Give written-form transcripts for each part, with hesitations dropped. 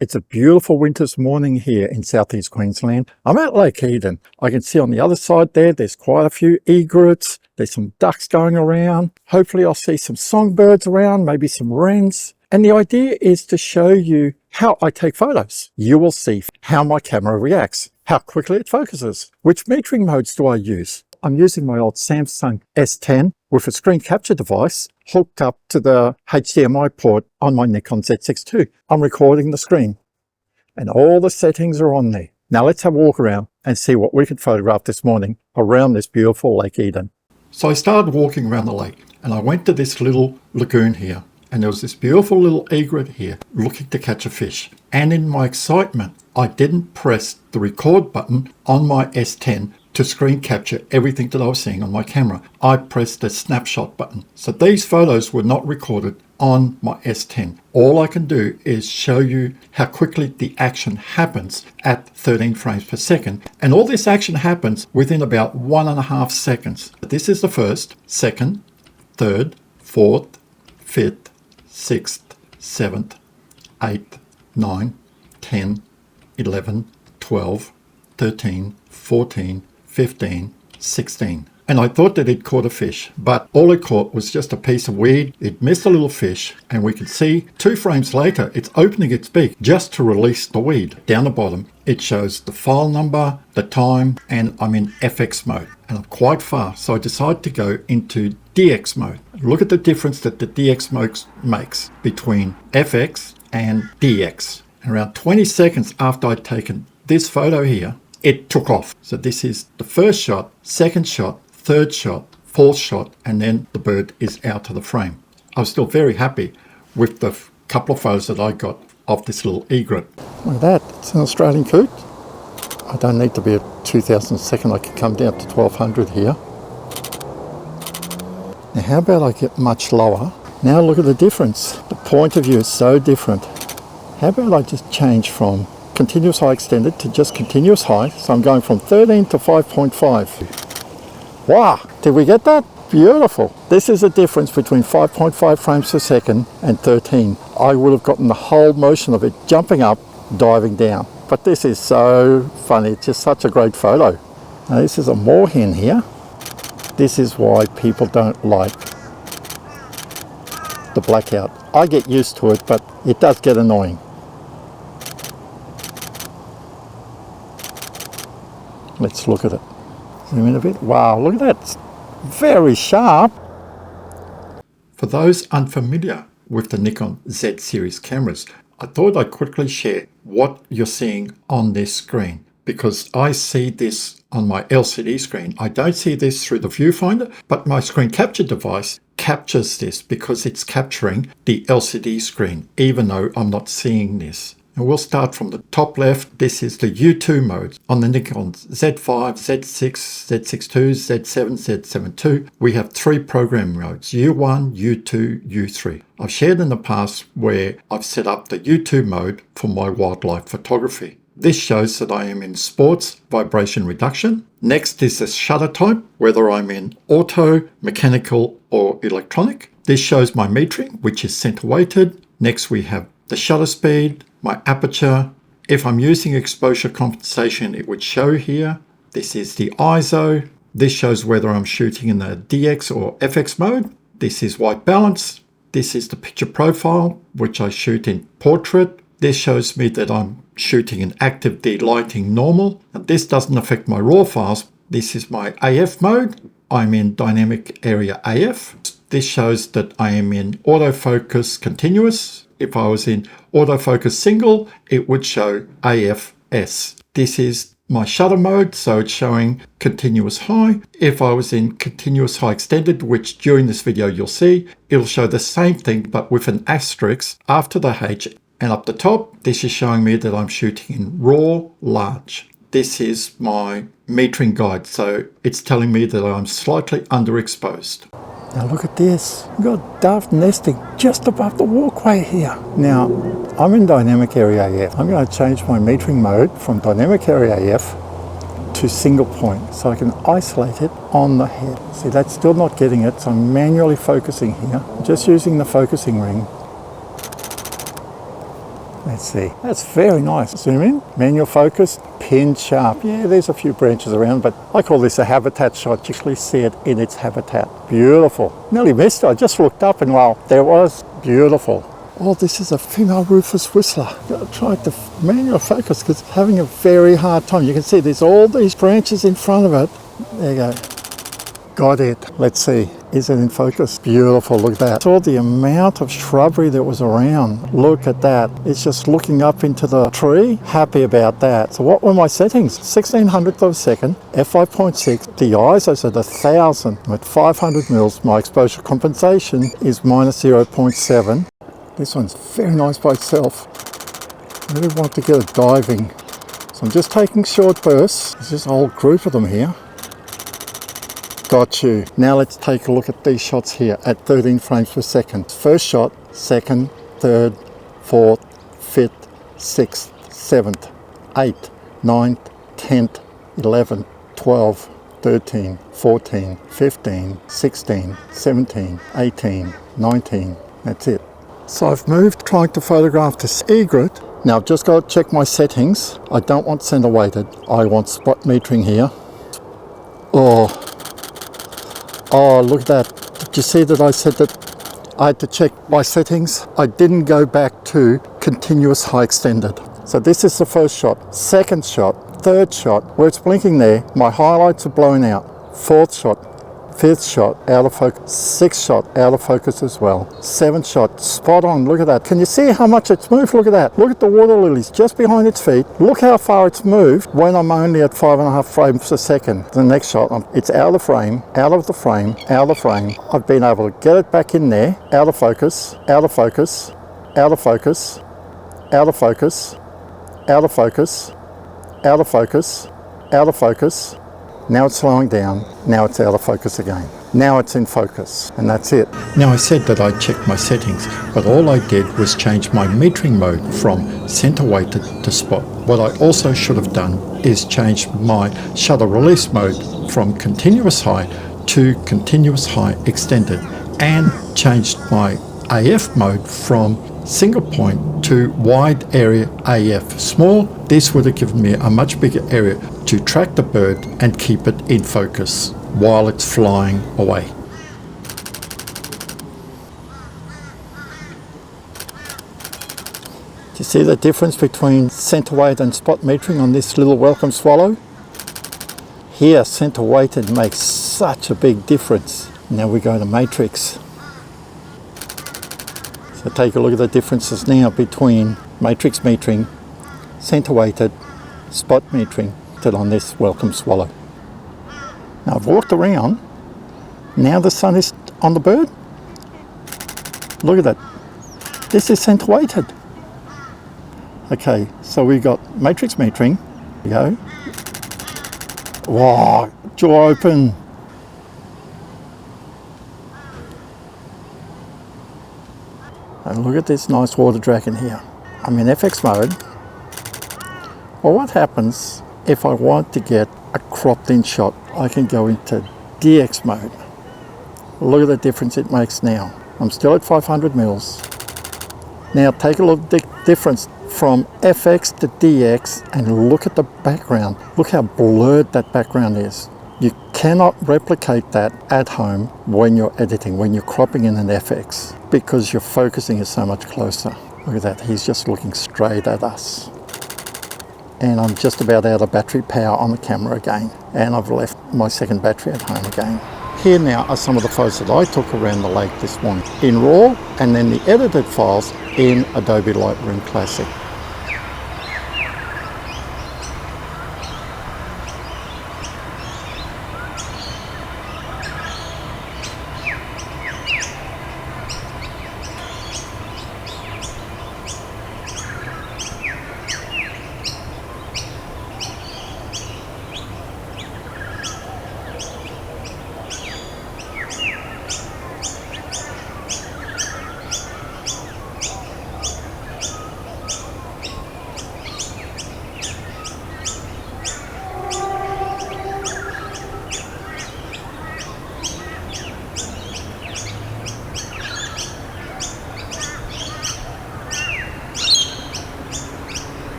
It's a beautiful winter's morning here in southeast Queensland. I'm at Lake Eden. I can see on the other side there's quite a few egrets. There's some ducks going around. Hopefully I'll see some songbirds around, maybe some wrens. And the idea is to show you how I take photos. You will see how my camera reacts, how quickly it focuses. Which metering modes do I use? I'm using my old Samsung S10 with a screen capture device hooked up to the HDMI port on my Nikon Z6 II. I'm recording the screen and all the settings are on there. Now let's have a walk around and see what we could photograph this morning around this beautiful Lake Eden. So I started walking around the lake and I went to this little lagoon here, and there was this beautiful little egret here looking to catch a fish. And in my excitement, I didn't press the record button on my S10 to screen capture everything that I was seeing on my camera. I pressed the snapshot button. So these photos were not recorded on my S10. All I can do is show you how quickly the action happens at 13 frames per second. And all this action happens within about 1.5 seconds. This is the first, second, third, fourth, fifth, sixth, seventh, 8th, 9, 10, 11, 12, 13, 14, 15, 16. And I thought that it caught a fish, but all it caught was just a piece of weed. It missed a little fish, and we can see 2 frames later, it's opening its beak just to release the weed. Down the bottom, it shows the file number, the time, and I'm in FX mode. And I'm quite fast, so I decided to go into DX mode. Look at the difference that the DX mode makes between FX and DX. And around 20 seconds after I'd taken this photo here, it took off. So this is the first shot, second shot, third shot, fourth shot, and then the bird is out of the frame. I was still very happy with the couple of photos that I got of this little egret. Look at that, it's an Australian coot. I don't need to be at 2002nd, I can come down to 1200 here. Now how about I get much lower? Now look at the difference. The point of view is so different. How about I just change from continuous high extended to just continuous high. So I'm going from 13 to 5.5. Wow, did we get that? Beautiful. This is the difference between 5.5 frames per second and 13. I would have gotten the whole motion of it jumping up, diving down. But this is so funny. It's just such a great photo. Now this is a moorhen here. This is why people don't like the blackout. I get used to it, but it does get annoying. Let's look at it. Zoom in a bit. Wow, look at that. It's very sharp. For those unfamiliar with the Nikon Z series cameras, I thought I'd quickly share what you're seeing on this screen, because I see this on my LCD screen. I don't see this through the viewfinder, but my screen capture device captures this because it's capturing the LCD screen, even though I'm not seeing this. And we'll start from the top left. This is the U2 mode. On the Nikon Z5, Z6, Z6 II, Z7, Z7 II, we have 3 program modes, U1, U2, U3. I've shared in the past where I've set up the U2 mode for my wildlife photography. This shows that I am in sports vibration reduction. Next is the shutter type, whether I'm in auto, mechanical, or electronic. This shows my metering, which is center weighted. Next we have the shutter speed, my aperture. If I'm using exposure compensation, it would show here. This is the ISO. This shows whether I'm shooting in the DX or FX mode. This is white balance. This is the picture profile, which I shoot in portrait. This shows me that I'm shooting in active de-lighting normal. And this doesn't affect my raw files. This is my AF mode. I'm in dynamic area AF. This shows that I am in autofocus continuous. If I was in autofocus single, it would show AFS. This is my shutter mode, so it's showing continuous high. If I was in continuous high extended, which during this video you'll see, it'll show the same thing but with an asterisk after the H. And up the top, this is showing me that I'm shooting in raw large. This is my metering guide, so it's telling me that I'm slightly underexposed. Now look at this, we've got dove nesting just above the walkway here. Now, I'm in dynamic area AF. I'm going to change my metering mode from dynamic area AF to single point so I can isolate it on the head. See, that's still not getting it, so I'm manually focusing here, just using the focusing ring. Let's see. That's very nice. Zoom in. Manual focus. Pin sharp. Yeah, there's a few branches around, but I call this a habitat shot. You actually see it in its habitat. Beautiful. Nearly missed it. I just looked up and wow, there it was. Beautiful. Oh, this is a female rufous whistler. I tried to manual focus because it's having a very hard time. You can see there's all these branches in front of it. There you go. Got it. Let's see. Is it in focus? Beautiful. Look at that. Saw the amount of shrubbery that was around. Look at that. It's just looking up into the tree. Happy about that. So what were my settings? 1600th of a second, f5.6. The ISO is at 1000 with 500 mils. My exposure compensation is minus 0.7. This one's very nice by itself. I really want to get it diving. So I'm just taking short bursts. There's just a whole group of them here. Got you. Now let's take a look at these shots here at 13 frames per second. First shot, second, third, fourth, fifth, sixth, seventh, eighth, ninth, 10th, 11th, 12th, 13, 14, 15, 16, 17, 18, 19. That's it. So I've moved trying to photograph this egret. Now I've just got to check my settings. I don't want center weighted. I want spot metering here. Oh, look at that. Did you see that I said that I had to check my settings? I didn't go back to continuous high extended. So this is the first shot. Second shot, third shot, where it's blinking there, my highlights are blown out. Fourth shot, fifth shot, out of focus. Sixth shot, out of focus as well. Seventh shot, spot on. Look at that. Can you see how much it's moved? Look at that. Look at the water lilies just behind its feet. Look how far it's moved when I'm only at 5.5 frames per second. The next shot, it's out of the frame, out of the frame, out of the frame. I've been able to get it back in there, out of focus, out of focus, out of focus, out of focus, out of focus, out of focus, out of focus. Now it's slowing down, now it's out of focus again. Now it's in focus, and that's it. Now I said that I checked my settings, but all I did was change my metering mode from center weighted to spot. What I also should have done is change my shutter release mode from continuous high to continuous high extended, and changed my AF mode from single point to wide area AF small. This would have given me a much bigger area to track the bird and keep it in focus while it's flying away. Do you see the difference between center weight and spot metering on this little welcome swallow? Here, center weighted makes such a big difference. Now we go to matrix. So take a look at the differences now between matrix metering, center weighted, spot metering on this welcome swallow. Now I've walked around, now the sun is on the bird. Look at that, this is center weighted. Okay, so we got matrix metering, there we go. Wow, jaw open. And look at this nice water dragon here. I'm in FX mode. Well, what happens if I want to get a cropped in shot? I can go into DX mode. Look at the difference it makes now. I'm still at 500 mils. Now take a look at the difference from FX to DX and look at the background. Look how blurred that background is. You cannot replicate that at home when you're editing, when you're cropping in an FX, because your focusing is so much closer. Look at that, he's just looking straight at us. And I'm just about out of battery power on the camera again. And I've left my second battery at home again. Here now are some of the photos that I took around the lake this morning in RAW, and then the edited files in Adobe Lightroom Classic.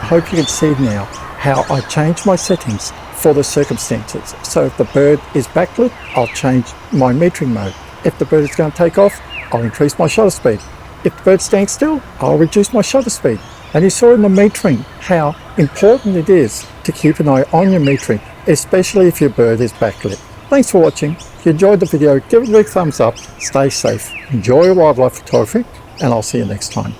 hope you can see now how I change my settings for the circumstances. So if the bird is backlit, I'll change my metering mode. If the bird is going to take off, I'll increase my shutter speed. If the bird stands still, I'll reduce my shutter speed. And you saw in the metering how important it is to keep an eye on your metering, especially if your bird is backlit. Thanks for watching. If you enjoyed the video, give it a big thumbs up, stay safe, enjoy your wildlife photography, and I'll see you next time.